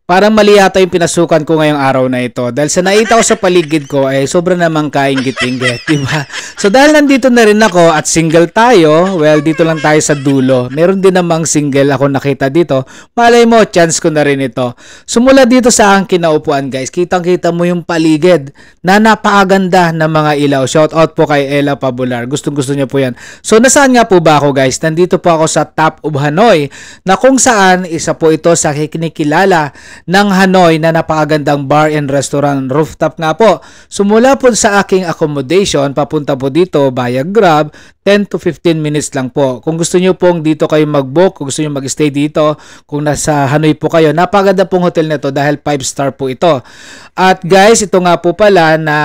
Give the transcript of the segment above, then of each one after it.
Parang mali yata yung pinasukan ko ngayong araw na ito. Dahil sa nakita ko sa paligid ko, sobra namang kainggit-inggit, diba? So dahil nandito na rin ako at single tayo, well, dito lang tayo sa dulo. Meron din namang single ako nakita dito. Malay mo, chance ko na rin ito. Sumula dito sa aking kinaupuan, guys. Kitang-kita mo yung paligid na napakaganda ng mga ilaw. Shout out po kay Ella Pabular. Gustong-gusto niya po yan. So nasaan nga po ba ako, guys? Nandito po ako sa Top of Hanoi, na kung saan isa po ito sa kinikilala ng Hanoi na napakagandang bar and restaurant, rooftop nga po. Sumula po sa aking accommodation, papunta po dito via Grab, 10 to 15 minutes lang po. Kung gusto niyo pong dito kayo mag-book, kung gusto niyo mag-stay dito, kung nasa Hanoi po kayo, napakaganda pong hotel nito dahil 5-star po ito. At guys, ito nga po pala na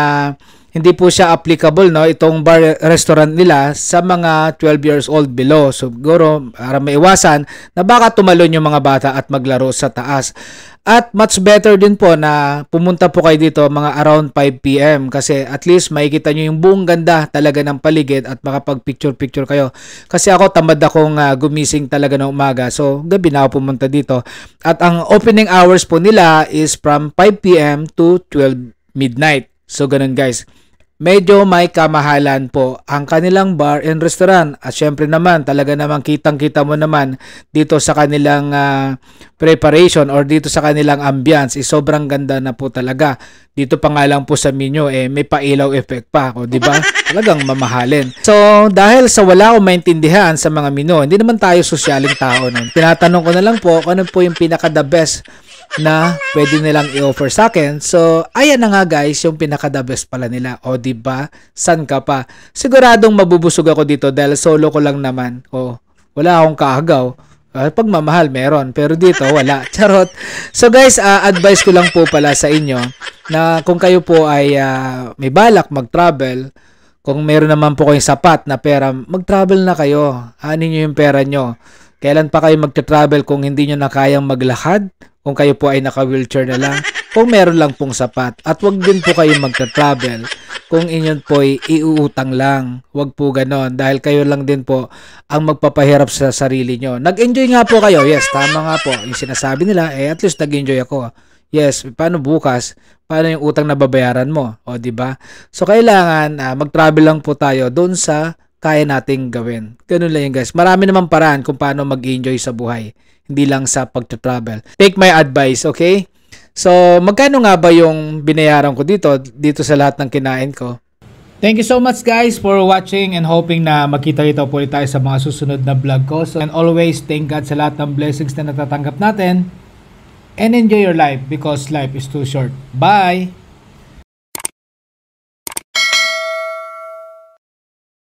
hindi po siya applicable, no, itong bar restaurant nila sa mga 12 years old below. So, siguro para maiwasan na baka tumalon yung mga bata at maglaro sa taas. At much better din po na pumunta po kayo dito mga around 5 PM kasi at least makikita nyo yung buong ganda talaga ng paligid at makapag-picture-picture kayo. Kasi ako tamad akong gumising talaga ng umaga. So, gabi na ako pumunta dito. At ang opening hours po nila is from 5 PM to 12 midnight. So, ganun guys. Medyo may kamahalan po ang kanilang bar and restaurant. At syempre naman, talaga naman kitang-kita mo naman dito sa kanilang preparation or dito sa kanilang ambience. Sobrang ganda na po talaga. Dito pa nga lang po sa menu, may pailaw effect pa. O, diba? Talagang mamahalin. So, dahil sa wala akong maintindihan sa mga menu, hindi naman tayo sosyaling tao nun. Tinatanong ko na lang po kung ano po yung pinaka-the best na pwede nilang i-offer sa akin. So, ayan na nga guys, yung pinaka-the best pala nila. O, diba? San ka pa? Siguradong mabubusog ako dito dahil solo ko lang naman. O, wala akong kaagaw. Pag mamahal, meron. Pero dito, wala. Charot. So guys, advice ko lang po pala sa inyo na kung kayo po ay may balak mag-travel, kung meron naman po kayong sapat na pera, mag-travel na kayo. Hanin nyo yung pera nyo. Kailan pa kayo mag-travel kung hindi nyo na kayang maglakad? Kung kayo po ay naka-wheelchair na lang, kung meron lang pong sapat. At wag din po kayo magta-travel kung inyon po ay iuutang lang. Wag po ganon dahil kayo lang din po ang magpapahirap sa sarili nyo. Nag-enjoy nga po kayo. Yes, tama nga po. Yung sinasabi nila, at least nag-enjoy ako. Yes, paano bukas? Paano yung utang na babayaran mo? O, diba? So, kailangan mag-travel lang po tayo doon sa kaya nating gawin. Ganun lang yun guys. Marami naman paraan kung paano mag-enjoy sa buhay. Hindi lang sa pag-travel. Take my advice, okay? So, magkano nga ba yung binayaran ko dito sa lahat ng kinain ko? Thank you so much guys for watching and hoping na makita-kita po ulit tayo sa mga susunod na vlog ko. So, and always thank God sa lahat ng blessings na natatanggap natin. And enjoy your life because life is too short. Bye!